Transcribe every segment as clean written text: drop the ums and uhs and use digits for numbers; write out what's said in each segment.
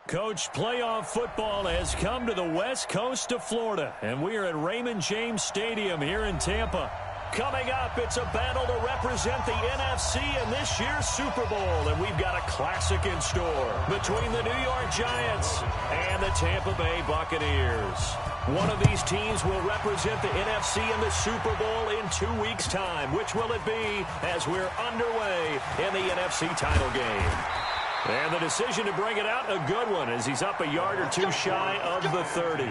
Coach, playoff football has come to the west coast of Florida, and we are at Raymond James Stadium here in Tampa. Coming up, it's a battle to represent the NFC in this year's Super Bowl, and we've got a classic in store between the New York Giants and the Tampa Bay Buccaneers. One of these teams will represent the NFC in the Super Bowl in 2 weeks' time. Which will it be as we're underway in the NFC title game? And the decision to bring it out, a good one, as he's up a yard or two shy of the 30.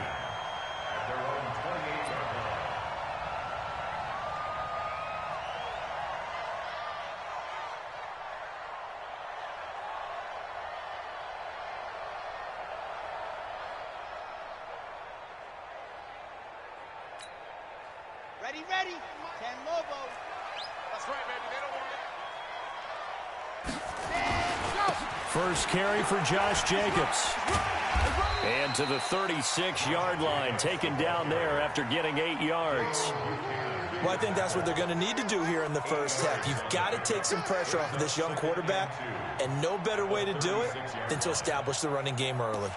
Ready. 10 Lobo. That's right, baby. They don't want it. First carry for Josh Jacobs. And to the 36-yard line, taken down there after getting 8 yards. Well, I think that's what they're going to need to do here in the first half. You've got to take some pressure off of this young quarterback, and no better way to do it than to establish the running game early.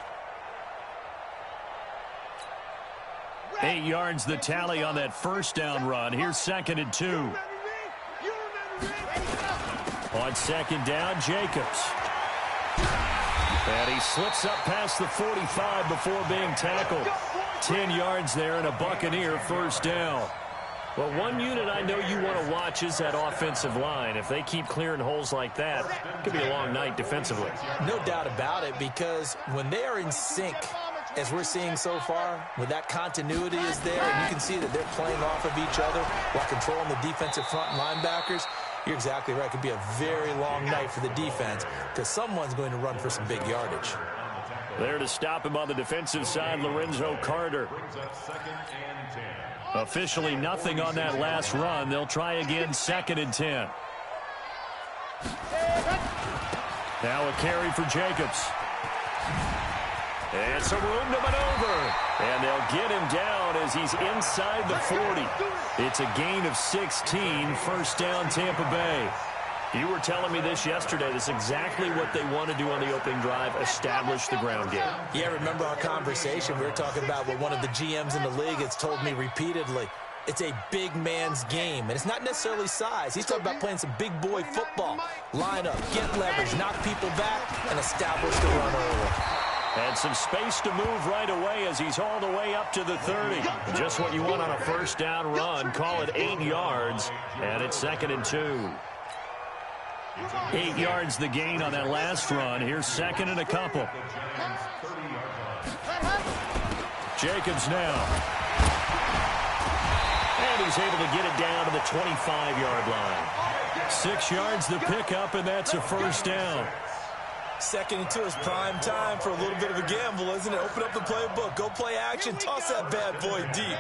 8 yards the tally on that first down run. Here's 2nd and 2. On 2nd down, Jacobs. And he slips up past the 45 before being tackled. 10 yards there and a Buccaneer first down. Well, one unit I know you want to watch is that offensive line. If they keep clearing holes like that, it could be a long night defensively. No doubt about it, because when they are in sync, as we're seeing so far, when that continuity is there, and you can see that they're playing off of each other while controlling the defensive front linebackers, you're exactly right. It could be a very long night for the defense because someone's going to run for some big yardage. There to stop him on the defensive side, Lorenzo Carter. Officially nothing on that last run. They'll try again, 2nd and 10. Now a carry for Jacobs. And some room to maneuver. And they'll get him down as he's inside the 40. It's a gain of 16, first down Tampa Bay. You were telling me this yesterday. This is exactly what they want to do on the opening drive, establish the ground game. Yeah, remember our conversation. We were talking about what one of the GMs in the league has told me repeatedly. It's a big man's game, and it's not necessarily size. He's talking about playing some big boy football. Line up, get leverage, knock people back, and establish the run early. And some space to move right away as he's all the way up to the 30. Just what you want on a first down run. Call it 8 yards, and it's 2nd and 2. 8 yards the gain on that last run. Here's 2nd and a couple. Jacobs now. And he's able to get it down to the 25-yard line. 6 yards the pickup, and that's a first down. 2nd and 2 is prime time for a little bit of a gamble, isn't it? Open up the playbook, go play action, toss that bad boy deep.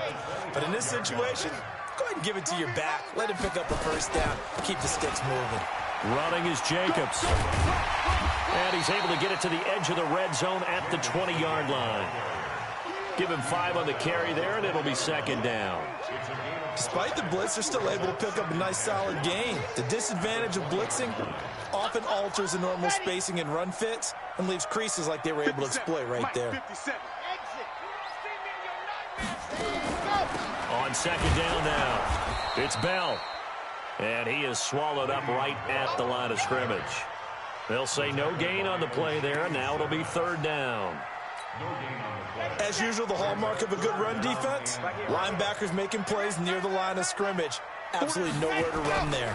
But in this situation, go ahead and give it to your back. Let him pick up a first down. Keep the sticks moving. Running is Jacobs. And he's able to get it to the edge of the red zone at the 20-yard line. Give him 5 on the carry there, and it'll be 2nd down. Despite the blitz, they're still able to pick up a nice solid gain. The disadvantage of blitzing often alters the normal spacing and run fits and leaves creases like they were able to exploit right there. On 2nd down now, it's Bell. And he is swallowed up right at the line of scrimmage. They'll say no gain on the play there, and now it'll be 3rd down. As usual, the hallmark of a good run defense, linebackers making plays near the line of scrimmage. Absolutely nowhere to run there.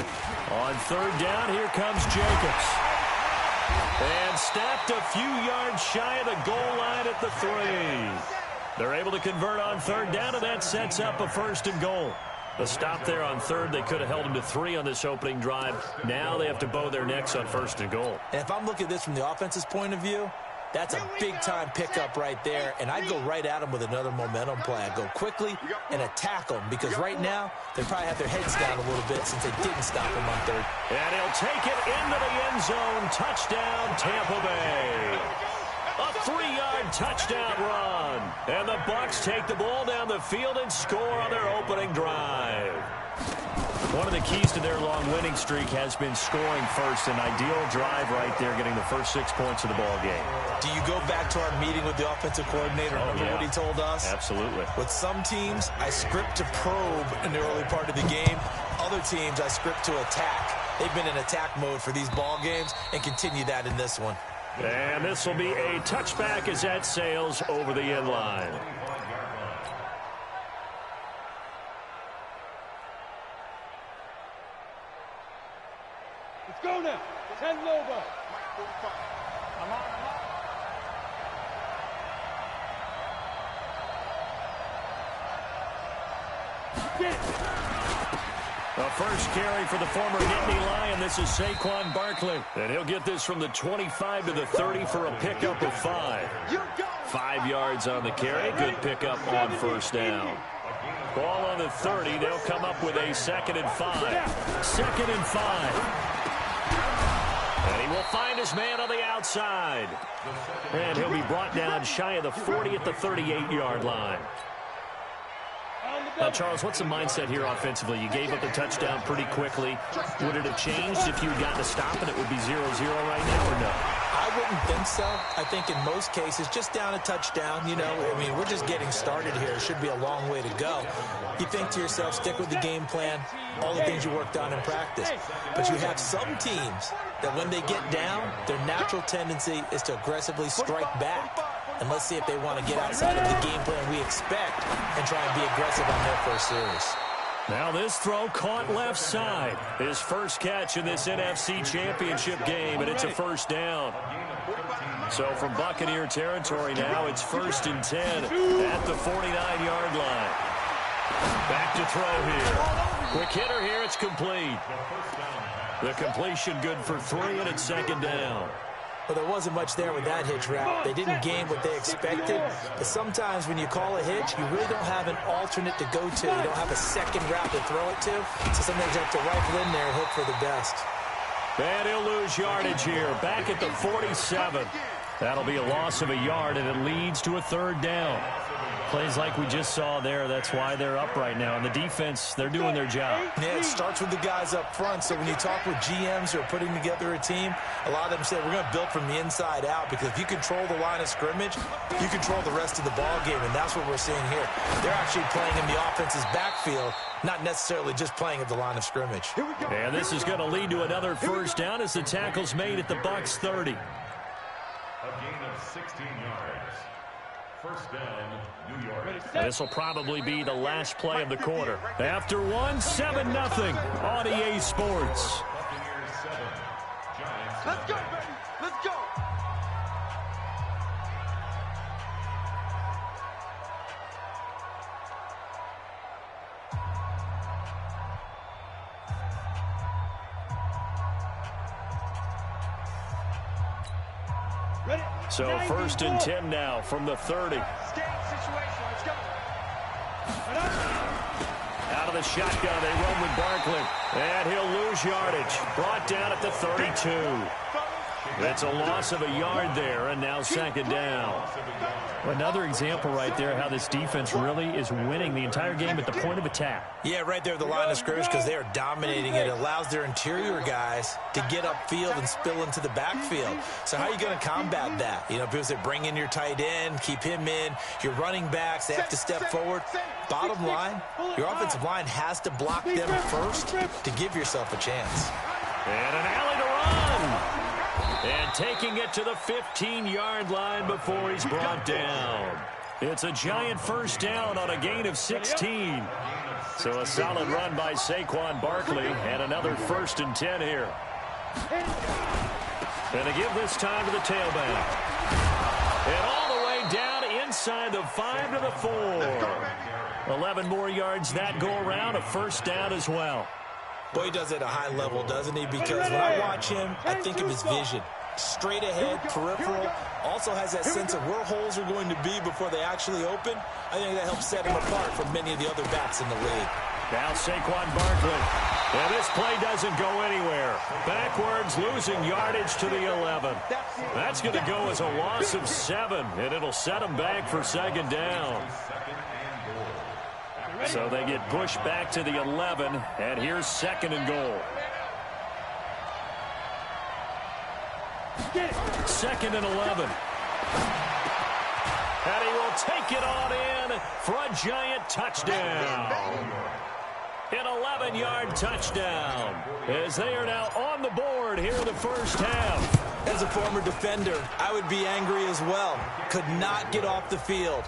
On 3rd down, here comes Jacobs. And snapped a few yards shy of the goal line at the 3. They're able to convert on 3rd down, and that sets up a 1st and goal. The stop there on 3rd, they could have held him to 3 on this opening drive. Now they have to bow their necks on 1st and goal. And if I'm looking at this from the offense's point of view, that's a big-time pickup right there, and I'd go right at him with another momentum play. I'd go quickly and attack them, because right now they probably have their heads down a little bit since they didn't stop him on 3rd. And he'll take it into the end zone. Touchdown, Tampa Bay. A 3-yard touchdown run. And the Bucs take the ball down the field and score on their opening drive. One of the keys to their long winning streak has been scoring first. An ideal drive right there, getting the first 6 points of the ball game. Do you go back to our meeting with the offensive coordinator? Remember what he told us? Absolutely. With some teams, I script to probe in the early part of the game. Other teams, I script to attack. They've been in attack mode for these ball games and continue that in this one. And this will be a touchback as that sails over the end line. Let's go now. 10 Lobo. I'm on. The first carry for the former Nittany Lion. This is Saquon Barkley. And he'll get this from the 25 to the 30 for a pickup of 5. 5 yards on the carry. Good pickup on first down. Ball on the 30. They'll come up with a 2nd and 5. 2nd and 5. And he will find his man on the outside. And he'll be brought down shy of the 40 at the 38-yard line. Now, Charles, what's the mindset here offensively? You gave up the touchdown pretty quickly. Would it have changed if you had gotten a stop and it would be 0-0 right now, or no? I wouldn't think so. I think in most cases, just down a touchdown, you know, I mean, we're just getting started here. It should be a long way to go. You think to yourself, stick with the game plan, all the things you worked on in practice. But you have some teams that when they get down, their natural tendency is to aggressively strike back. And let's see if they want to get outside of the game plan we expect and try and be aggressive on their first series. Now this throw caught left side. His first catch in this NFC Championship game, and it's a first down. So from Buccaneer territory now, it's 1st and 10 at the 49-yard line. Back to throw here. Quick hitter here, it's complete. The completion good for 3, and it's 2nd down. Well, there wasn't much there with that hitch route. They didn't gain what they expected. But sometimes when you call a hitch, you really don't have an alternate to go to. You don't have a second route to throw it to. So sometimes you have to rifle in there and hope for the best. And he'll lose yardage here. Back at the 47. That'll be a loss of a yard, and it leads to a 3rd down. Plays like we just saw there. That's why they're up right now. And the defense, they're doing their job. Yeah, it starts with the guys up front. So when you talk with GMs who are putting together a team, a lot of them say we're going to build from the inside out, because if you control the line of scrimmage, you control the rest of the ball game, and that's what we're seeing here. They're actually playing in the offense's backfield, not necessarily just playing at the line of scrimmage. And this is going to lead to another first down as the tackle's made at the Bucs 30. A gain of 16 yards. First down, New York. And this will probably be the last play of the quarter. After one, 7-0 on EA Sports. Buccaneers 7, Giants. Let's go, baby. Let's go. So 1st and 10 now from the 30. Out of the shotgun, they run with Barkley. And he'll lose yardage. Brought down at the 32. It's a loss of a yard there, and now 2nd down. Another example right there how this defense really is winning the entire game at the point of attack. Yeah, right there at the line of scrimmage, because they are dominating it. It allows their interior guys to get upfield and spill into the backfield. So how are you going to combat that? You know, people say bring in your tight end, keep him in. Your running backs, they have to step forward. Bottom line, your offensive line has to block them first to give yourself a chance. And an alley to run. And taking it to the 15-yard line before he's brought down. It's a giant first down on a gain of 16. So a solid run by Saquon Barkley, and another 1st and 10 here. And to give this time to the tailback. And all the way down inside the 5 to the 4. 11 more yards that go around, a first down as well. Boy, he does it at a high level, doesn't he? Because when I watch him, I think of his vision. Straight ahead, peripheral. Also has that sense of where holes are going to be before they actually open. I think that helps set him apart from many of the other backs in the league. Now Saquon Barkley. And this play doesn't go anywhere. Backwards, losing yardage to the 11. That's going to go as a loss of 7, and it'll set him back for 2nd down. So they get pushed back to the 11, and here's 2nd and goal. 2nd and 11. And he will take it on in for a giant touchdown. An 11-yard touchdown as they are now on the board here in the first half. As a former defender, I would be angry as well. Could not get off the field.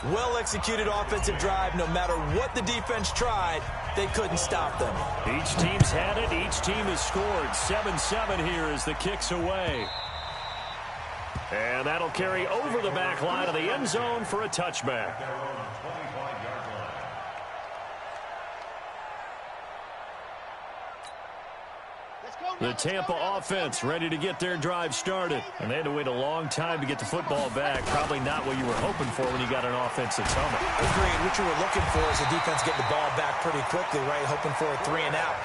Well-executed offensive drive. No matter what the defense tried, they couldn't stop them. Each team's had it. Each team has scored. 7-7 here as the kick's away. And that'll carry over the back line of the end zone for a touchback. The Tampa offense ready to get their drive started. And they had to wait a long time to get the football back. Probably not what you were hoping for when you got an offense that's humming. Agreed. What you were looking for is the defense getting the ball back pretty quickly, right? Hoping for a 3-and-out.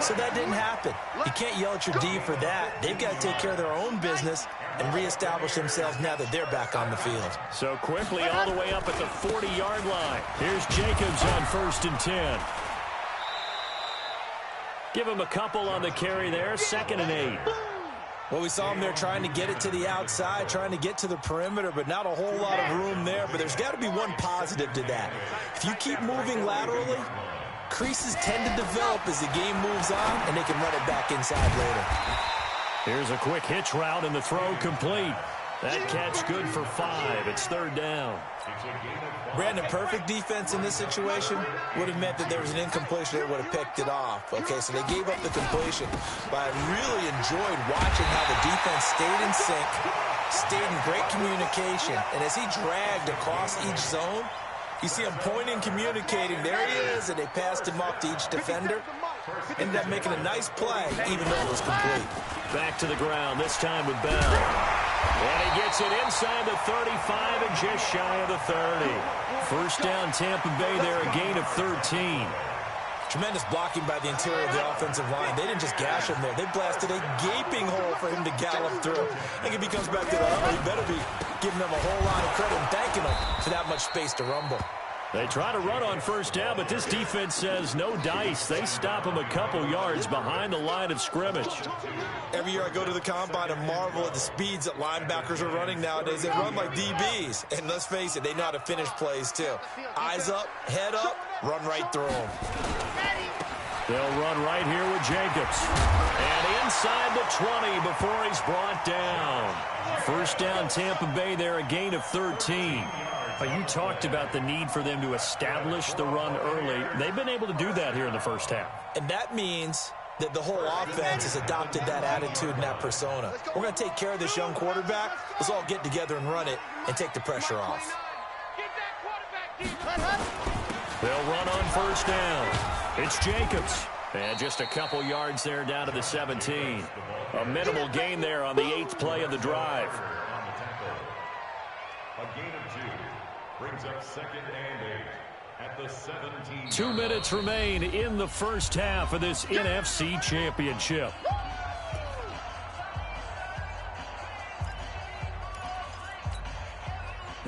So that didn't happen. You can't yell at your D for that. They've got to take care of their own business and reestablish themselves now that they're back on the field. So quickly all the way up at the 40-yard line. Here's Jacobs on 1st and 10. Give him a couple on the carry there. 2nd and 8. Well, we saw him there trying to get it to the outside, trying to get to the perimeter, but not a whole lot of room there. But there's got to be one positive to that. If you keep moving laterally, creases tend to develop as the game moves on, and they can run it back inside later. Here's a quick hitch route, and the throw complete. That catch good for 5. It's 3rd down. Brandon, perfect defense in this situation would have meant that there was an incompletion. They would have picked it off. Okay, so they gave up the completion. But I really enjoyed watching how the defense stayed in sync, stayed in great communication. And as he dragged across each zone, you see him pointing, communicating. There he is, and they passed him off to each defender. Ended up making a nice play, even though it was complete. Back to the ground, this time with Bell. And he gets it inside the 35 and just shy of the 30. First down, Tampa Bay there, a gain of 13. Tremendous blocking by the interior of the offensive line. They didn't just gash him there. They blasted a gaping hole for him to gallop through. I think if he comes back to the huddle, he better be giving them a whole lot of credit and thanking them for that much space to rumble. They try to run on first down, but this defense says no dice. They stop them a couple yards behind the line of scrimmage. Every year I go to the combine and marvel at the speeds that linebackers are running nowadays. They run like DBs. And let's face it, they know how to finish plays too. Eyes up, head up, run right through them. They'll run right here with Jacobs. And inside the 20 before he's brought down. First down, Tampa Bay there, a gain of 13. You talked about the need for them to establish the run early. They've been able to do that here in the first half. And that means that the whole offense has adopted that attitude and that persona. We're going to take care of this young quarterback. Let's all get together and run it and take the pressure off. They'll run on first down. It's Jacobs. And just a couple yards there down to the 17. A minimal gain there on the 8th play of the drive. A gain of 2 brings up 2nd and 8 at the 17. 2 minutes remain in the first half of this NFC Championship.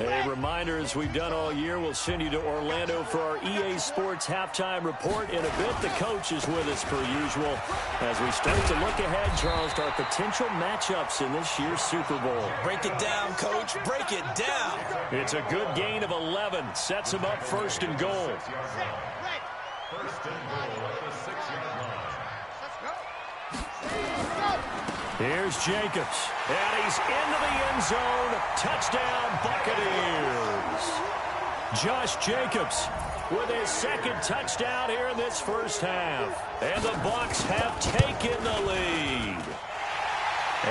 A reminder, as we've done all year, we'll send you to Orlando for our EA Sports halftime report. In a bit, the coach is with us per usual as we start to look ahead, Charles, to our potential matchups in this year's Super Bowl. Break it down, Coach. Break it down. It's a good gain of 11. Sets him up 1st and goal. 1st and goal at the 6-yard line. Here's Jacobs, and he's into the end zone. Touchdown, Buccaneers. Josh Jacobs with his 2nd touchdown here in this first half. And the Bucs have taken the lead.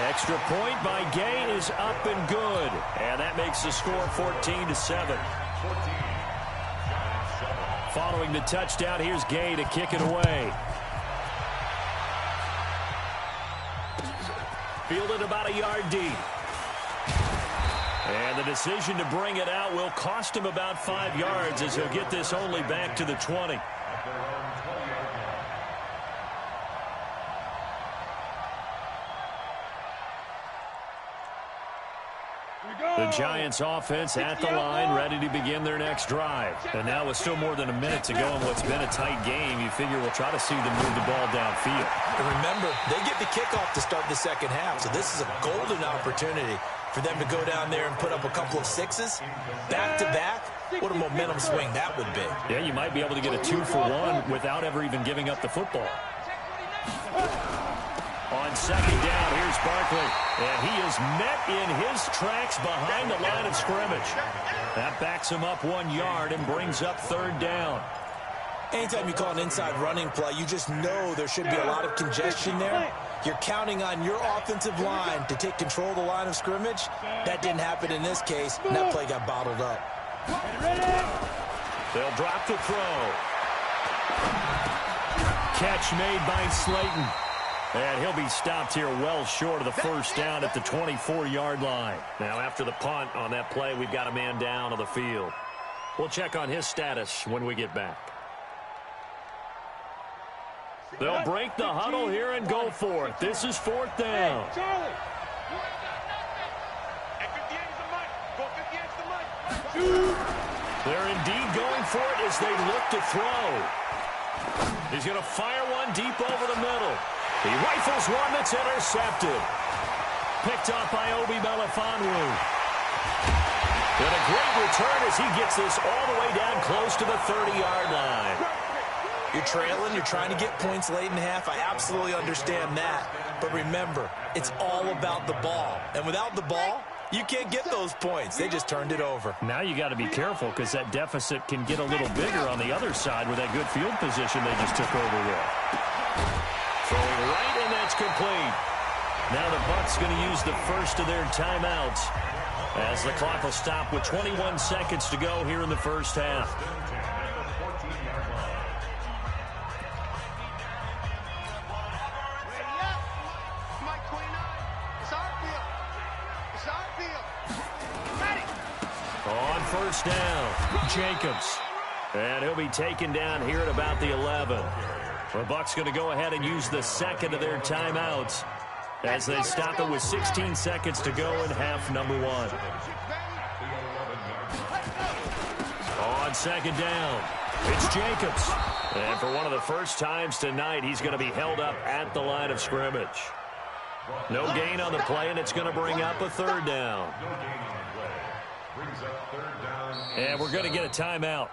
Extra point by Gay is up and good. And that makes the score 14-7. Following the touchdown, here's Gay to kick it away. Fielded about a yard deep. And the decision to bring it out will cost him about 5 yards as he'll get this only back to the 20. The Giants offense at the line, ready to begin their next drive. And now with still more than a minute to go in what's been a tight game, you figure we'll try to see them move the ball downfield. And remember, they get the kickoff to start the second half, so this is a golden opportunity for them to go down there and put up a couple of sixes back-to-back. What a momentum swing that would be. Yeah, you might be able to get a 2-for-1 without ever even giving up the football. On second down, here's Barkley. And he is met in his tracks behind the line of scrimmage. That backs him up 1 yard and brings up third down. Anytime you call an inside running play, you just know there should be a lot of congestion there. You're counting on your offensive line to take control of the line of scrimmage. That didn't happen in this case, and that play got bottled up. They'll drop the throw. Catch made by Slayton. And he'll be stopped here well short of the first down at the 24-yard line. Now, after the punt on that play, we've got a man down on the field. We'll check on his status when we get back. They'll break the huddle here and go for it. This is fourth down. They're indeed going for it as they look to throw. He's going to fire one deep over the middle. He rifles one that's intercepted. Picked up by Obi Melifonwu. And a great return as he gets this all the way down close to the 30-yard line. You're trailing, you're trying to get points late in half. I absolutely understand that. But remember, it's all about the ball. And without the ball, you can't get those points. They just turned it over. Now you got to be careful because that deficit can get a little bigger on the other side with that good field position they just took over with. Throwing right, and that's complete. Now the Bucs going to use the first of their timeouts as the clock will stop with 21 seconds to go here in the first half. On first down, Jacobs. And he'll be taken down here at about the 11. The Bucs going to go ahead and use the second of their timeouts as they stop it with 16 seconds to go in half number one. On second down, it's Jacobs. And for one of the first times tonight, he's going to be held up at the line of scrimmage. No gain on the play, and it's going to bring up a third down. And we're going to get a timeout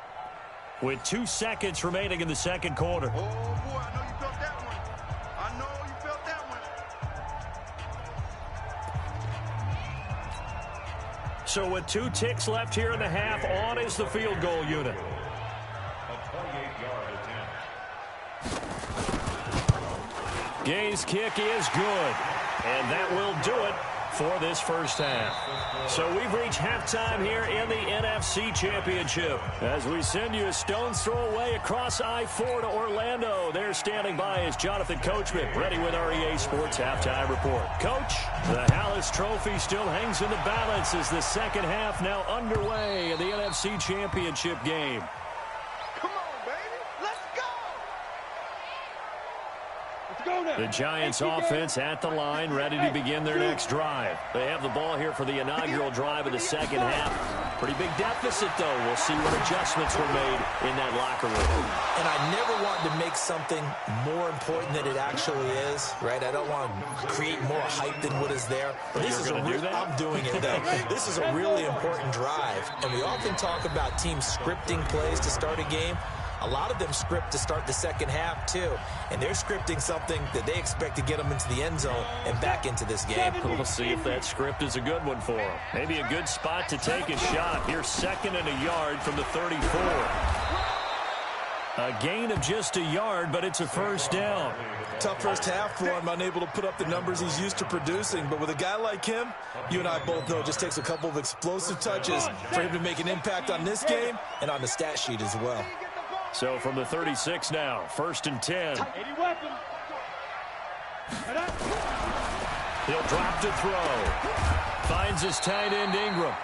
with 2 seconds remaining in the second quarter. Oh, boy, I know you felt that one. I know you felt that one. So with 2 ticks left here in the half, on is the field goal unit. A 28-yard attempt. Gay's kick is good, and that will do it for this first half. So we've reached halftime here in the NFC Championship as we send you a stone's throw away across I-4 to Orlando. There standing by is Jonathan Coachman, ready with our EA Sports Halftime Report. Coach, the Hallis Trophy still hangs in the balance as the second half now underway in the NFC Championship game. Come on, baby. Let's go. The Giants offense at the line, ready to begin their next drive. They have the ball here for the inaugural drive of the second half. Pretty big deficit, though. We'll see what adjustments were made in that locker room. And I never want to make something more important than it actually is, right? I don't want to create more hype than what is there. But this is I'm doing it, though. This is a really important drive. And we often talk about teams scripting plays to start a game. A lot of them script to start the second half, too. And they're scripting something that they expect to get them into the end zone and back into this game. We'll see if that script is a good one for them. Maybe a good spot to take a shot. Here's second and a yard from the 34. A gain of just a yard, but it's a first down. Tough first half for him, unable to put up the numbers he's used to producing. But with a guy like him, you and I both know it just takes a couple of explosive touches for him to make an impact on this game and on the stat sheet as well. So from the 36 now, first and 10. He'll drop to throw. Finds his tight end Ingram.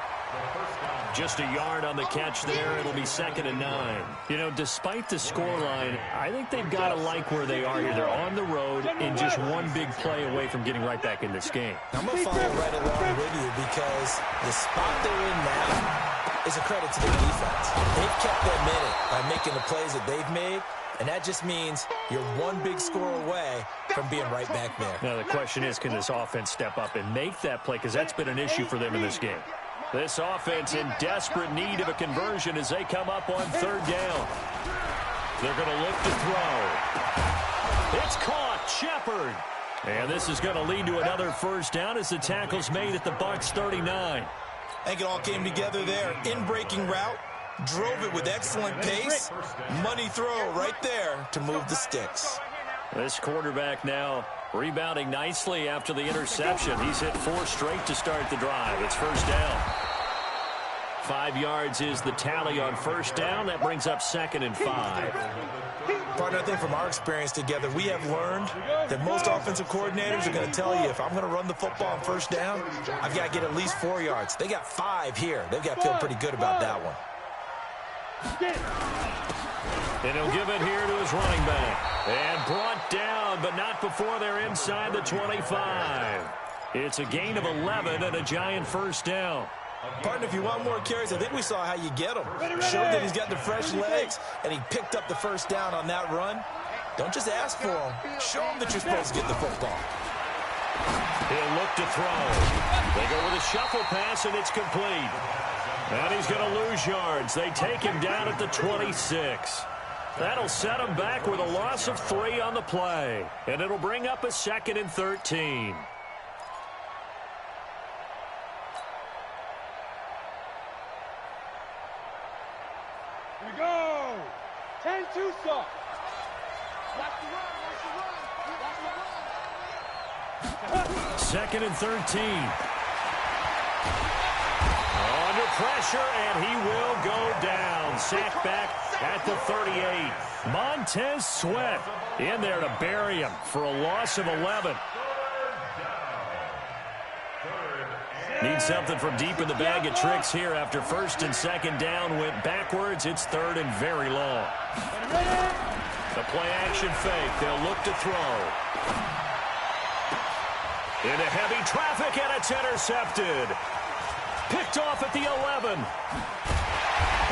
Just a yard on the catch there. It'll be 2nd and 9. You know, despite the scoreline, I think they've got to like where they are here. They're on the road and just one big play away from getting right back in this game. I'm going to follow right along with you because the spot they're in now is a credit to their defense. They've kept them in it by making the plays that they've made, and that just means you're one big score away from being right back there. Now, the question is, can this offense step up and make that play? Because that's been an issue for them in this game. This offense in desperate need of a conversion as they come up on 3rd down. They're going to look to throw. It's caught. Shepard. And this is going to lead to another 1st down as the tackle's made at the Bucs 39. I think it all came together there. In-breaking route. Drove it with excellent pace. Money throw right there to move the sticks. This quarterback now rebounding nicely after the interception. He's hit 4 straight to start the drive. It's 1st down. 5 yards is the tally on 1st down. That brings up 2nd and 5. Partner, I think from our experience together, we have learned that most offensive coordinators are going to tell you, if I'm going to run the football on 1st down, I've got to get at least 4 yards. They got 5 here. They've got to feel pretty good about that one. And he'll give it here to his running back. And brought down, but not before they're inside the 25. It's a gain of 11 and a giant 1st down. Partner, if you want more carries, I think we saw how you get them. Showed that he's got the fresh legs, and he picked up the 1st down on that run. Don't just ask for him. Show him that you're supposed to get the football. He'll look to throw. They go with a shuffle pass, and it's complete. And he's going to lose yards. They take him down at the 26. That'll set him back with a loss of 3 on the play. And it'll bring up a 2nd and 13. Here we go. 10-2 stop. Watch the run, watch the run. 2nd and 13. Under pressure, and he will go down. Sacked back at the 38. Montez Sweat in there to bury him for a loss of 11. Need something from deep in the bag of tricks here after 1st and 2nd down went backwards. It's 3rd and very long. The play-action fake. They'll look to throw. Into heavy traffic, and it's intercepted. Picked off at the 11.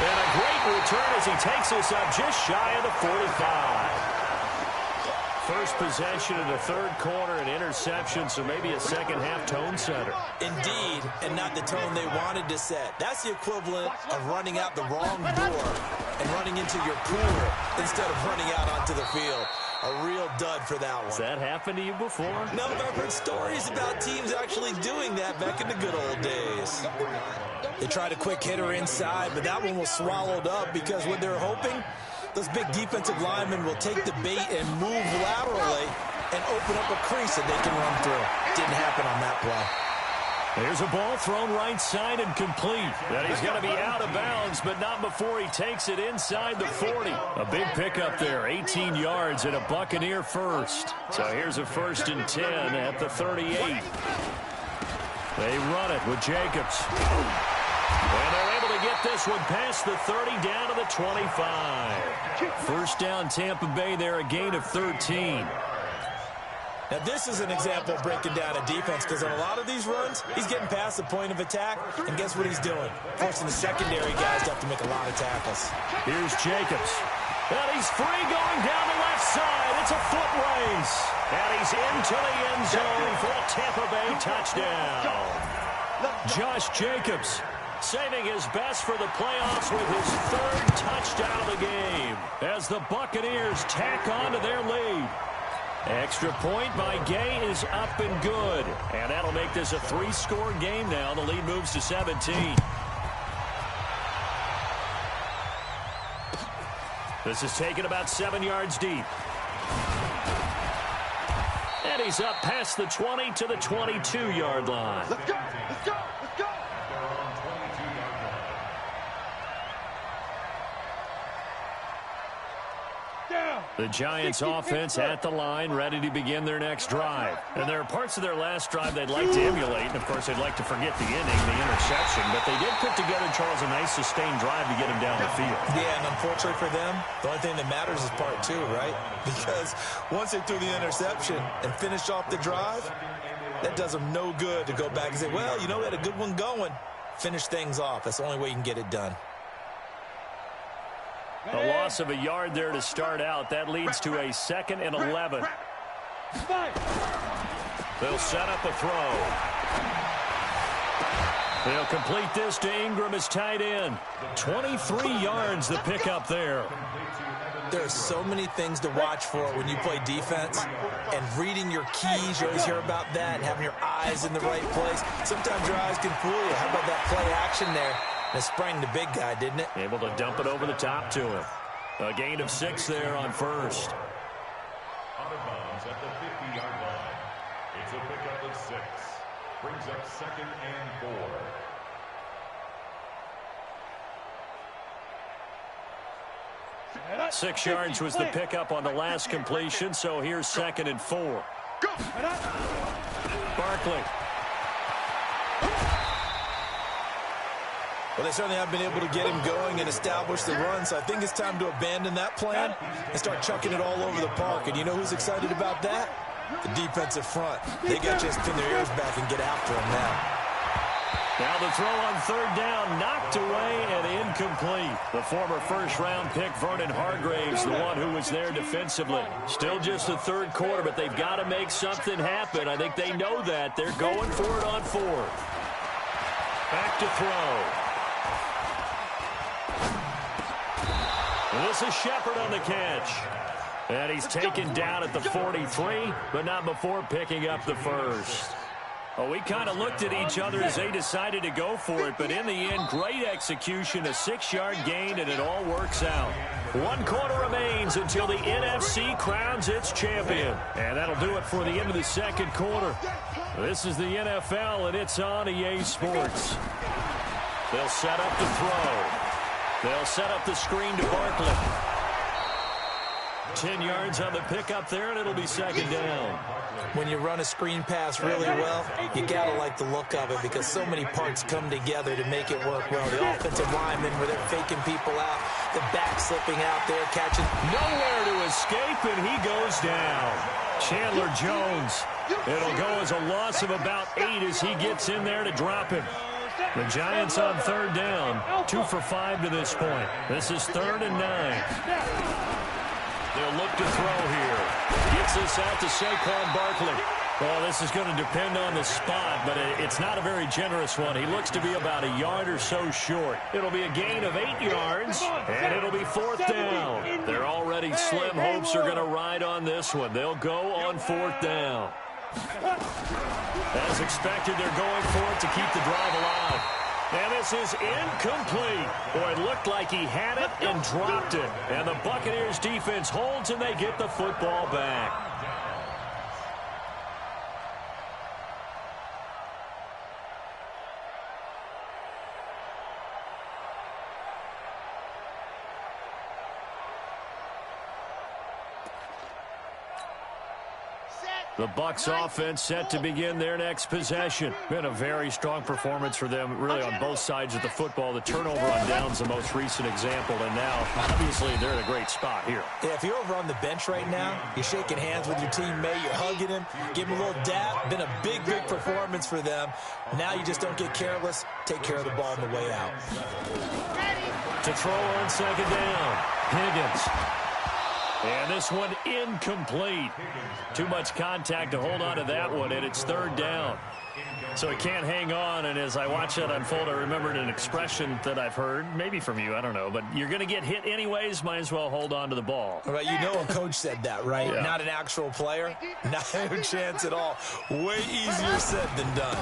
And a great return as he takes us up just shy of the 45. First possession in the 3rd quarter, an interception, so maybe a second-half tone setter. Indeed, and not the tone they wanted to set. That's the equivalent of running out the wrong door and running into your pool instead of running out onto the field. A real dud for that one. Has that happened to you before? No, but I've heard stories about teams actually doing that back in the good old days. They tried a quick hitter inside, but that one was swallowed up because what they're hoping, those big defensive linemen will take the bait and move laterally and open up a crease that they can run through. Didn't happen on that play. There's a ball thrown right side and complete. And he's going to be out of bounds, but not before he takes it inside the 40. A big pickup there, 18 yards and a Buccaneer first. So here's a 1st and 10 at the 38. They run it with Jacobs. And they're able to get this one past the 30 down to the 25. 1st down Tampa Bay there, a gain of 13. Now, this is an example of breaking down a defense because on a lot of these runs, he's getting past the point of attack, and guess what he's doing? Forcing the secondary guys to have to make a lot of tackles. Here's Jacobs. And he's free going down the left side. It's a foot race. And he's into the end zone for a Tampa Bay touchdown. Josh Jacobs saving his best for the playoffs with his 3rd touchdown of the game as the Buccaneers tack on to their lead. Extra point by Gay is up and good. And that'll make this a 3-score game now. The lead moves to 17. This is taken about 7 yards deep. And he's up past the 20 to the 22-yard line. Let's go, let's go, let's go. Down. The Giants offense at the line, ready to begin their next drive. And there are parts of their last drive they'd like to emulate. And, of course, they'd like to forget the inning, the interception. But they did put together, Charles, a nice sustained drive to get him down the field. Yeah, and unfortunately for them, the only thing that matters is part two, right? Because once they threw the interception and finished off the drive, that does them no good to go back and say, well, you know, we had a good one going. Finish things off. That's the only way you can get it done. A loss of a yard there to start out. That leads to a 2nd and 11. They'll set up a throw. They'll complete this to Ingram as tight end. 23 yards the pickup there. There are so many things to watch for when you play defense, and reading your keys, you always hear about that, and having your eyes in the right place. Sometimes your eyes can fool you. How about that play action there? And it sprang the big guy, didn't it? Able to dump it over the top to him. A gain of 6 there on first. Out of bounds at the 50-yard line. It's a pickup of 6. Brings up 2nd and 4. 6 yards was the pickup on the last completion, so here's 2nd and 4. Barkley. Well, they certainly have been able to get him going and establish the run, so I think it's time to abandon that plan and start chucking it all over the park. And you know who's excited about that? The defensive front. They got to just pin their ears back and get after him now. Now the throw on 3rd down, knocked away and incomplete. The former first-round pick, Vernon Hargraves, the one who was there defensively. Still just the 3rd quarter, but they've got to make something happen. I think they know that. They're going for it on 4th. Back to throw. This is Shepard on the catch. And he's taken down at the 43, but not before picking up the first. Well, we kind of looked at each other as they decided to go for it, but in the end, great execution, a 6-yard gain, and it all works out. 1 quarter remains until the NFC crowns its champion. And that'll do it for the end of the 2nd quarter. This is the NFL, and it's on EA Sports. They'll set up the throw. They'll set up the screen to Barkley. 10 yards on the pickup there, and it'll be 2nd down. When you run a screen pass really well, you got to like the look of it because so many parts come together to make it work well. The offensive linemen where they're faking people out, the back slipping out there, catching. Nowhere to escape, and he goes down. Chandler Jones. It'll go as a loss of about 8 as he gets in there to drop him. The Giants on 3rd down, 2 for 5 to this point. This is 3rd and 9. They'll look to throw here. Gets this out to Saquon Barkley. Well, this is going to depend on the spot, but it's not a very generous one. He looks to be about a yard or so short. It'll be a gain of 8 yards, and it'll be 4th down. They're already slim hopes are going to ride on this one. They'll go on 4th down. As expected, they're going for it to keep the drive alive. And this is incomplete. Boy, it looked like he had it and dropped it. And the Buccaneers defense holds and they get the football back. The Bucs offense set to begin their next possession. Been a very strong performance for them, really, on both sides of the football. The turnover on downs, the most recent example, and now, obviously, they're in a great spot here. Yeah, if you're over on the bench right now, you're shaking hands with your teammate, you're hugging him, give him a little dap. Been a big, big performance for them. Now you just don't get careless. Take care of the ball on the way out. To throw on 2nd down, Higgins. And this one incomplete. Too much contact to hold on to that one, and it's 3rd down. So he can't hang on, and as I watch that unfold, I remembered an expression that I've heard, maybe from you, I don't know, but you're going to get hit anyways, might as well hold on to the ball. All right, you know a coach said that, right? Yeah. Not an actual player. Not a chance at all. Way easier said than done.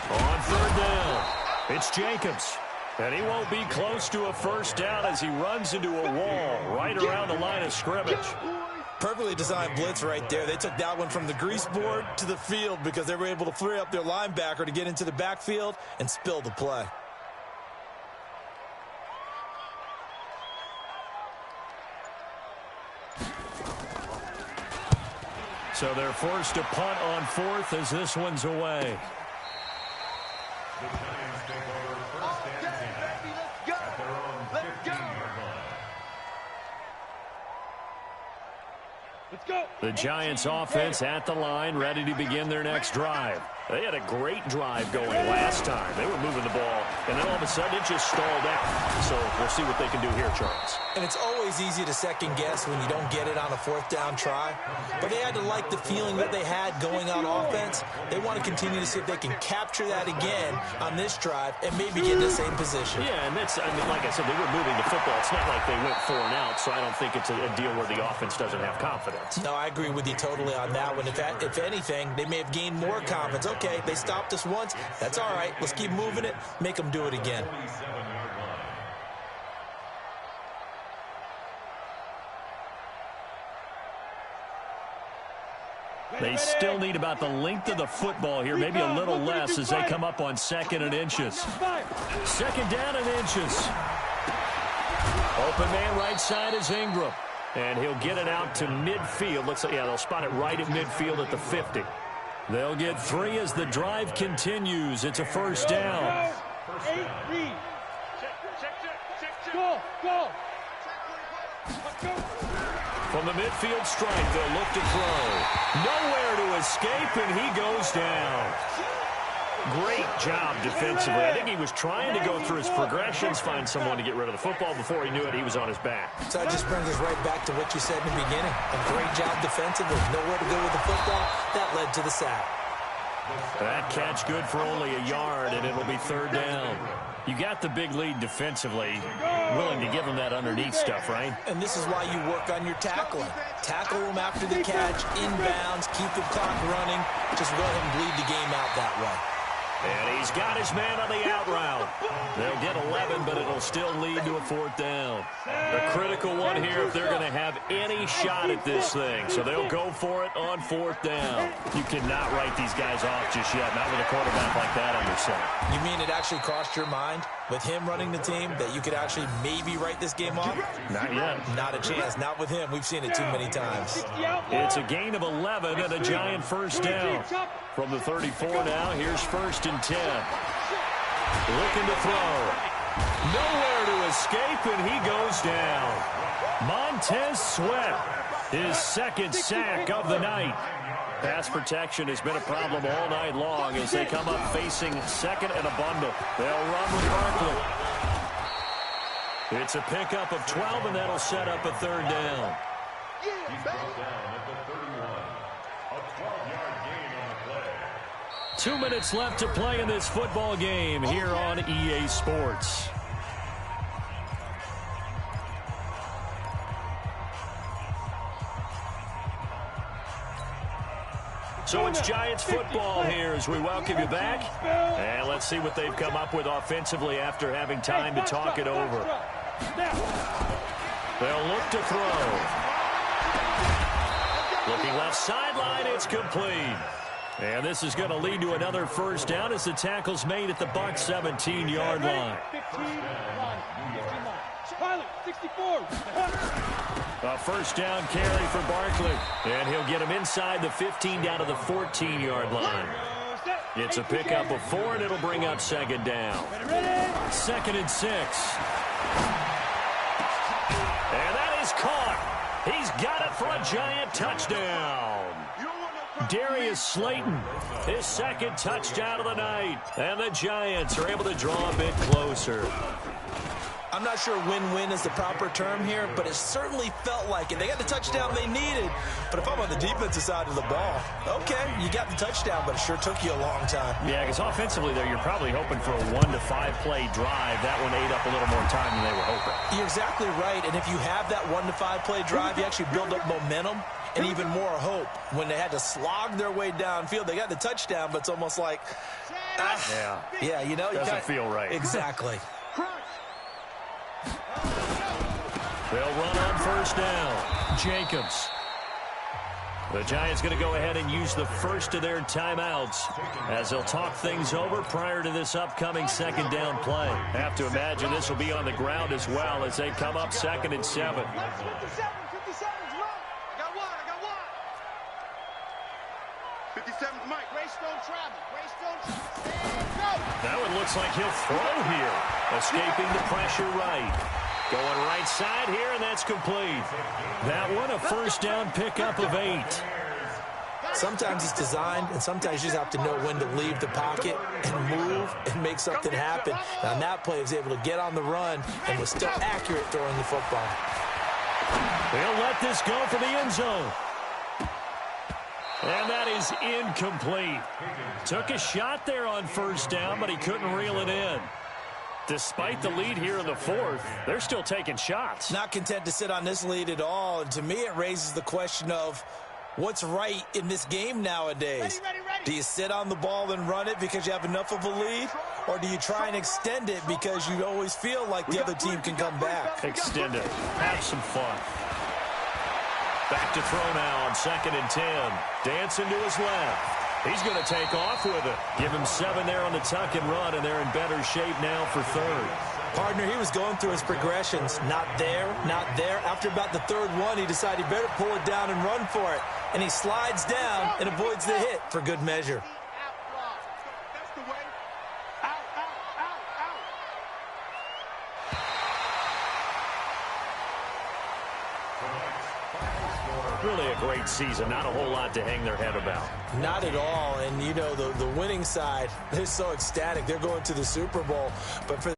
On 3rd down, it's Jacobs. And he won't be close to a 1st down as he runs into a wall right around the line of scrimmage. Perfectly designed blitz right there. They took that one from the grease board to the field because they were able to free up their linebacker to get into the backfield and spill the play. So they're forced to punt on fourth as this one's away. The Giants take over first and 10 at their own 15-yard line. Let's go. The Giants offense at the line, ready to begin their next drive. They had a great drive going last time. They were moving the ball, and then all of a sudden it just stalled out. So we'll see what they can do here, Charles. And it's always easy to second guess when you don't get it on a fourth down try. But they had to like the feeling that they had going on offense. They want to continue to see if they can capture that again on this drive and maybe get in the same position. Yeah, and that's, I mean, like I said, they were moving the football. It's not like they went 4 and out, so I don't think it's a deal where the offense doesn't have confidence. No, I agree with you totally on that one. If anything, they may have gained more confidence. Okay, they stopped us once. That's all right. Let's keep moving it. Make them do it again. 27-yard line. They still need about the length of the football here, maybe a little less as they come up on 2nd and inches. 2nd down and inches. Open man right side is Ingram. And he'll get it out to midfield. Looks like, yeah, they'll spot it right at midfield at the 50. They'll get 3 as the drive continues. It's a first down. Go. From the midfield stripe, they'll look to throw. Nowhere to escape, and he goes down. Great job defensively. I think he was trying to go through his progressions, find someone to get rid of the football. Before he knew it, he was on his back. So that just brings us right back to what you said in the beginning. A great job defensively. Nowhere to go with the football. That led to the sack. That catch good for only a yard, and it'll be 3rd down. You got the big lead defensively, willing to give them that underneath stuff, right? And this is why you work on your tackling. Tackle them after the catch, inbounds, keep the clock running. Just go ahead and bleed the game out that way. And he's got his man on the out route. They'll get 11, but it'll still lead to a 4th down. A critical one here if they're going to have any shot at this thing. So they'll go for it on 4th down. You cannot write these guys off just yet, not with a quarterback like that under center. You mean it actually crossed your mind with him running the team that you could actually maybe write this game off? Not yet. Not a chance. Not with him. We've seen it too many times. It's a gain of 11 and a Giant first down. From the 34 now, here's 1st and 10. Looking to throw. Nowhere to escape, and he goes down. Montez Sweat, his 2nd sack of the night. Pass protection has been a problem all night long as they come up facing 2nd and a bundle. They'll run with Barkley. It's a pickup of 12, and that'll set up a 3rd down. He's brought down at the 31. A 12-yard gain on the play. 2 minutes left to play in this football game here on EA Sports. So it's Giants football here as we welcome you back. And let's see what they've come up with offensively after having time to talk it over. They'll look to throw. Looking left sideline, it's complete. And this is going to lead to another first down as the tackle's made at the Bucs 17-yard line. 64. A first down carry for Barkley. And he'll get him inside the 15 down to the 14-yard line. It's a pickup of 4, and it'll bring up 2nd down. 2nd and 6. And that is caught. He's got it for a Giant touchdown. Darius Slayton, his 2nd touchdown of the night. And the Giants are able to draw a bit closer. I'm not sure win-win is the proper term here, but it certainly felt like it. They got the touchdown they needed, but if I'm on the defensive side of the ball, okay, you got the touchdown, but it sure took you a long time. Yeah, because offensively there, you're probably hoping for a 1 to 5 play drive. That one ate up a little more time than they were hoping. You're exactly right, and if you have that 1 to 5 play drive, you actually build up momentum and even more hope. When they had to slog their way downfield, they got the touchdown, but it's almost like, yeah, you know, doesn't feel right. Exactly. They'll run on first down. Jacobs. The Giants going to go ahead and use the first of their timeouts as they'll talk things over prior to this upcoming 2nd down play. Have to imagine this will be on the ground as well as they come up 2nd and 7. Now it looks like he'll throw here. Escaping the pressure right. Going right side here, and that's complete. That one, a first down pickup of 8. Sometimes it's designed, and sometimes you just have to know when to leave the pocket and move and make something happen. And on that play, he was able to get on the run and was still accurate throwing the football. They'll let this go for the end zone. And that is incomplete. Took a shot there on first down, but he couldn't reel it in. Despite the lead here in the fourth, they're still taking shots. Not content to sit on this lead at all. And to me, it raises the question of what's right in this game nowadays. Do you sit on the ball and run it because you have enough of a lead? Or do you try and extend it because you always feel like the other team can come back? Extend it. Have some fun. Back to throw now on 2nd and 10. Dancing to his left. He's going to take off with it. Give him 7 there on the tuck and run, and they're in better shape now for 3rd. Partner, he was going through his progressions. Not there, not there. After about the 3rd one, he decided he better pull it down and run for it. And he slides down and avoids the hit for good measure. Really a great season. Not a whole lot to hang their head about. Not at all. And, you know, the winning side, they're so ecstatic. They're going to the Super Bowl. But for